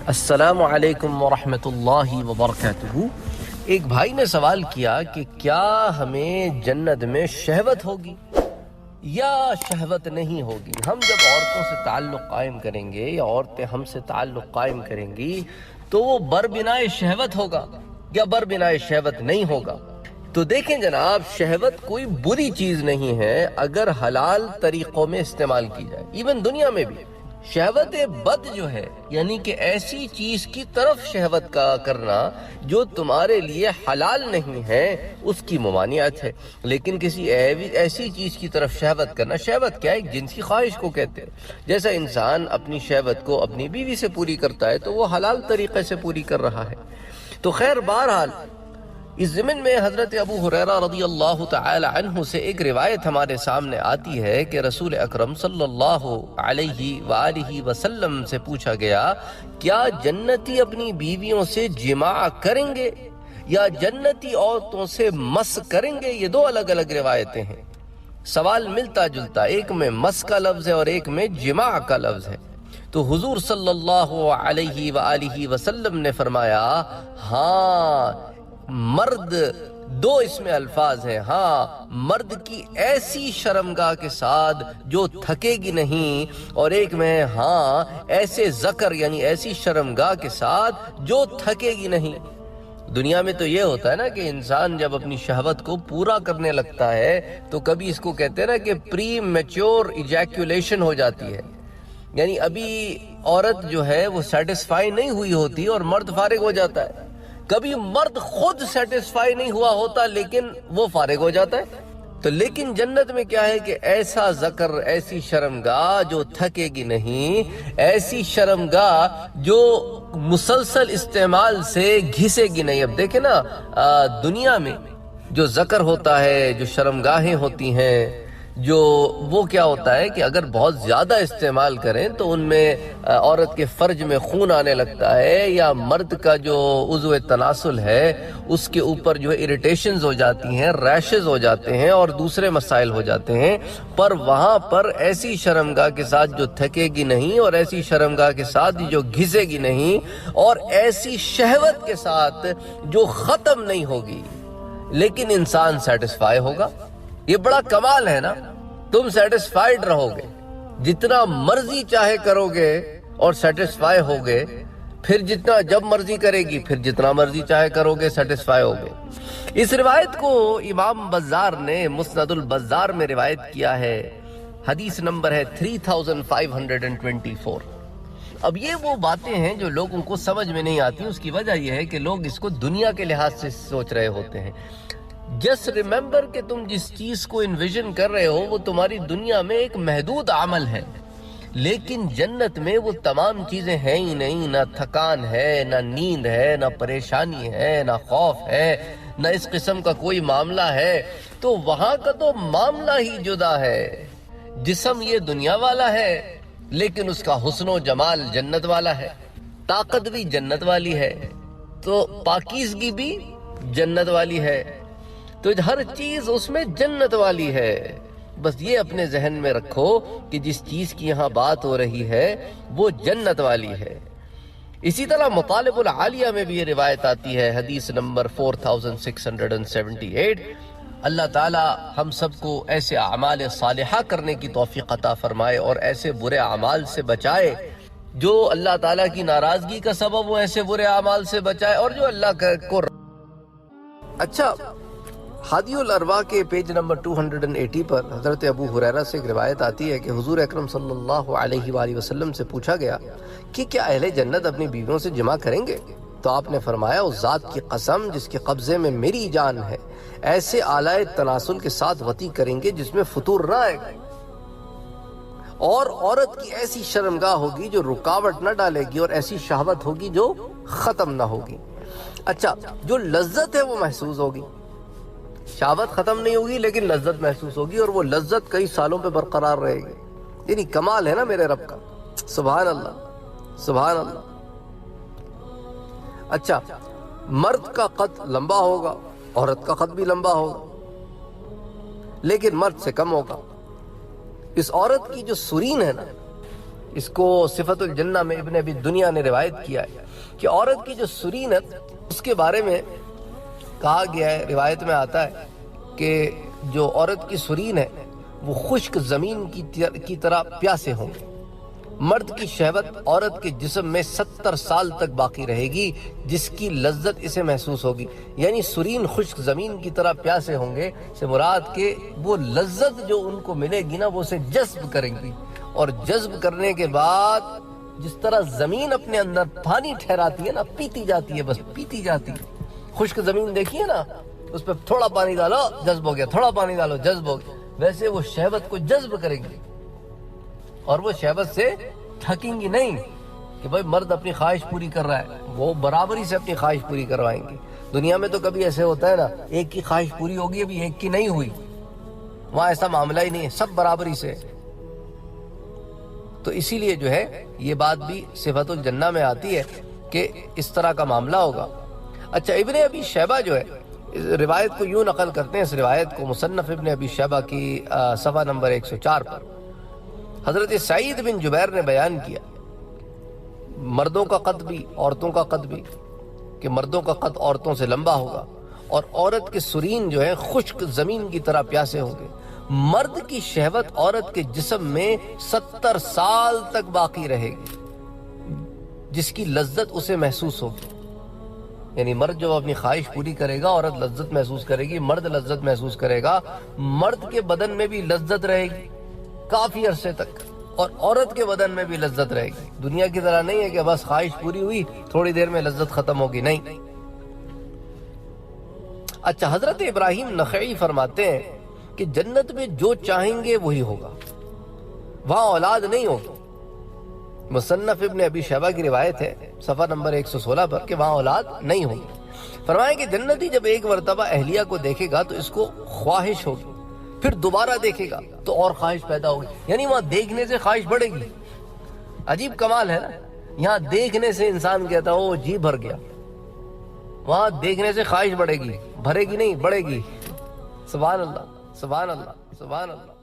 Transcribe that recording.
السلام علیکم ورحمۃ اللہ وبرکاتہ۔ ایک بھائی نے سوال کیا کہ کیا ہمیں جنت میں شہوت ہوگی یا شہوت نہیں ہوگی؟ ہم جب عورتوں سے تعلق قائم کریں گے یا عورتیں ہم سے تعلق قائم کریں گی تو وہ بربنائے شہوت ہوگا یا بربنائے شہوت نہیں ہوگا؟ تو دیکھیں جناب، شہوت کوئی بری چیز نہیں ہے اگر حلال طریقوں میں استعمال کی جائے۔ ایون دنیا میں بھی شہوت بد جو ہے، یعنی کہ ایسی چیز کی طرف شہوت کا کرنا جو تمہارے لیے حلال نہیں ہے، اس کی ممانعت ہے۔ لیکن کسی ایسی چیز کی طرف شہوت کرنا، شہوت کیا ہے؟ ایک جنسی خواہش کو کہتے ہیں۔ جیسا انسان اپنی شہوت کو اپنی بیوی سے پوری کرتا ہے تو وہ حلال طریقے سے پوری کر رہا ہے۔ تو خیر، بہرحال اس ضمن میں حضرت ابو ہریرہ رضی اللہ تعالی عنہ سے ایک روایت ہمارے سامنے آتی ہے کہ رسول اکرم صلی اللہ علیہ وآلہ وسلم سے پوچھا گیا، کیا جنتی اپنی بیویوں سے جماع کریں گے یا جنتی عورتوں سے مس کریں گے؟ یہ دو الگ الگ روایتیں ہیں، سوال ملتا جلتا، ایک میں مس کا لفظ ہے اور ایک میں جماع کا لفظ ہے۔ تو حضور صلی اللہ علیہ وآلہ وسلم نے فرمایا، ہاں مرد، دو اس میں الفاظ ہیں، ہاں مرد کی ایسی شرمگاہ کے ساتھ جو تھکے گی نہیں، اور ایک میں ہاں ایسے ذکر یعنی ایسی شرمگاہ کے ساتھ جو تھکے گی نہیں۔ دنیا میں تو یہ ہوتا ہے نا کہ انسان جب اپنی شہوت کو پورا کرنے لگتا ہے تو کبھی اس کو کہتے ہیں نا کہ پری میچور ایجیکولیشن ہو جاتی ہے، یعنی ابھی عورت جو ہے وہ سیٹسفائی نہیں ہوئی ہوتی اور مرد فارغ ہو جاتا ہے۔ کبھی مرد خود سیٹسفائی نہیں ہوا ہوتا لیکن وہ فارغ ہو جاتا ہے۔ تو لیکن جنت میں کیا ہے کہ ایسا ذکر، ایسی شرمگاہ جو تھکے گی نہیں، ایسی شرمگاہ جو مسلسل استعمال سے گھسے گی نہیں۔ اب دیکھیں نا، دنیا میں جو ذکر ہوتا ہے، جو شرمگاہیں ہوتی ہیں، جو وہ کیا ہوتا ہے کہ اگر بہت زیادہ استعمال کریں تو ان میں عورت کے فرج میں خون آنے لگتا ہے، یا مرد کا جو عضو تناسل ہے اس کے اوپر جو ہے اریٹیشنز ہو جاتی ہیں، ریشز ہو جاتے ہیں اور دوسرے مسائل ہو جاتے ہیں۔ پر وہاں پر ایسی شرمگاہ کے ساتھ جو تھکے گی نہیں، اور ایسی شرمگاہ کے ساتھ جو گھسے گی نہیں، اور ایسی شہوت کے ساتھ جو ختم نہیں ہوگی، لیکن انسان سیٹسفائی ہوگا۔ یہ بڑا کمال ہے نا، تم سیٹسفائیڈ رہو گے، جتنا مرضی چاہے کرو گے اور سیٹسفائی ہوگے، پھر جتنا جب مرضی کرے گی پھر جتنا مرضی چاہے کرو گے سیٹسفائی ہوگے۔ اس روایت کو امام بزار نے مسند البزار میں روایت کیا ہے، حدیث نمبر ہے 3524۔ اب یہ وہ باتیں ہیں جو لوگوں کو سمجھ میں نہیں آتی، اس کی وجہ یہ ہے کہ لوگ اس کو دنیا کے لحاظ سے سوچ رہے ہوتے ہیں۔ جسٹ ریممبر کہ تم جس چیز کو انویژن کر رہے ہو وہ تمہاری دنیا میں ایک محدود عمل ہے، لیکن جنت میں وہ تمام چیزیں ہیں ہی نہیں، نہ تھکان ہے، نہ نیند ہے، نہ پریشانی ہے، نہ خوف ہے، نہ اس قسم کا کوئی معاملہ ہے۔ تو وہاں کا تو معاملہ ہی جدا ہے۔ جسم یہ دنیا والا ہے لیکن اس کا حسن و جمال جنت والا ہے، طاقت بھی جنت والی ہے، تو پاکیزگی بھی جنت والی ہے، تو ہر چیز اس میں جنت والی ہے۔ بس یہ اپنے ذہن میں رکھو کہ جس چیز کی یہاں بات ہو رہی ہے وہ جنت والی ہے۔ اسی طرح مطالب العالیہ میں بھی یہ روایت آتی ہے، حدیث نمبر 4678۔ اللہ تعالی ہم سب کو ایسے اعمال صالحہ کرنے کی توفیق عطا فرمائے اور ایسے برے اعمال سے بچائے جو اللہ تعالیٰ کی ناراضگی کا سبب ہو، ایسے برے اعمال سے بچائے، اور جو اللہ کو اچھا۔ ہادی الارواح کے پیج نمبر 280 پر حضرت ابو ہریرہ سے ایک روایت آتی ہے کہ حضور اکرم صلی اللہ علیہ وآلہ وسلم سے پوچھا گیا کہ کیا اہل جنت اپنی بیویوں سے جماع کریں گے؟ تو آپ نے فرمایا، اس ذات کی قسم جس کے قبضے میں میری جان ہے، ایسے آلائے تناسل کے ساتھ وطی کریں گے جس میں فطور نہ آئے گا، اور عورت کی ایسی شرمگاہ ہوگی جو رکاوٹ نہ ڈالے گی، اور ایسی شہوت ہوگی جو ختم نہ ہوگی۔ اچھا، جو لذت ہے وہ محسوس ہوگی، شہوت ختم نہیں ہوگی لیکن لذت محسوس ہوگی، اور وہ لذت کئی سالوں پہ برقرار رہے گی۔ یعنی کمال ہے نا میرے رب کا، سبحان اللہ سبحان اللہ۔ اچھا، مرد کا قد لمبا ہوگا، عورت کا قد بھی لمبا ہوگا، لیکن مرد سے کم ہوگا۔ اس عورت کی جو سرین ہے نا، اس کو صفت الجنہ میں ابن ابی دنیا نے روایت کیا ہے کہ عورت کی جو سرین ہے اس کے بارے میں کہا گیا ہے، روایت میں آتا ہے کہ جو عورت کی سرین ہے وہ خشک زمین کی طرح پیاسے ہوں گے۔ مرد کی شہوت عورت کے جسم میں 70 سال تک باقی رہے گی، جس کی لذت اسے محسوس ہوگی۔ یعنی سرین خشک زمین کی طرح پیاسے ہوں گے سے مراد کہ وہ لذت جو ان کو ملے گی نا وہ اسے جذب کریں گی، اور جذب کرنے کے بعد جس طرح زمین اپنے اندر پانی ٹھہراتی ہے نا، پیتی جاتی ہے، بس پیتی جاتی ہے۔ خشک زمین دیکھیے نا، اس پہ تھوڑا پانی ڈالو جذب ہو گیا، تھوڑا پانی ڈالو جذب ہو گیا، ویسے وہ شہوت کو جذب کرے گی، اور وہ شہوت سے تھکیں گی نہیں کہ بھائی مرد اپنی خواہش پوری کر رہا ہے، وہ برابری سے اپنی خواہش پوری کروائیں گے۔ دنیا میں تو کبھی ایسے ہوتا ہے نا، ایک کی خواہش پوری ہوگی ابھی ایک کی نہیں ہوئی، وہاں ایسا معاملہ ہی نہیں ہے، سب برابری سے۔ تو اسی لیے جو ہے یہ بات بھی صفت الجنہ میں آتی ہے کہ اس طرح کا معاملہ ہوگا۔ اچھا، ابن ابی شیبہ جو ہے روایت کو یوں نقل کرتے ہیں، اس روایت کو مصنف ابن ابی شیبہ کی صفحہ نمبر 104 پر حضرت سعید بن جبیر نے بیان کیا، مردوں کا قد بھی عورتوں کا قد بھی، کہ مردوں کا قد عورتوں سے لمبا ہوگا، اور عورت کے سرین جو ہے خشک زمین کی طرح پیاسے ہوں گے۔ مرد کی شہوت عورت کے جسم میں 70 سال تک باقی رہے گی، جس کی لذت اسے محسوس ہوگی۔ یعنی مرد جو اپنی خواہش پوری کرے گا، عورت لذت محسوس کرے گی، مرد لذت محسوس کرے گا۔ مرد کے بدن میں بھی لذت رہے گی کافی عرصے تک، اور عورت کے بدن میں بھی لذت رہے گی۔ دنیا کی طرح نہیں ہے کہ بس خواہش پوری ہوئی تھوڑی دیر میں لذت ختم ہوگی، نہیں۔ اچھا، حضرت ابراہیم نخعی فرماتے ہیں کہ جنت میں جو چاہیں گے وہی ہوگا، وہاں اولاد نہیں ہوگی۔ مصنف ابن ابی شیبہ کی روایت ہے صفحہ نمبر 116 پر کہ وہاں اولاد نہیں ہوگی۔ فرمائیں کہ جنتی جب ایک مرتبہ اہلیہ کو دیکھے گا تو اس کو خواہش ہوگی، پھر دوبارہ دیکھے گا تو اور خواہش پیدا ہوگی، یعنی وہاں دیکھنے سے خواہش بڑھے گی۔ عجیب کمال ہے نا، یہاں دیکھنے سے انسان کہتا ہے وہ جی بھر گیا، وہاں دیکھنے سے خواہش بڑھے گی، بھرے گی نہیں، بڑھے گی۔ سبحان اللہ، سبحان اللہ، سبحان اللہ۔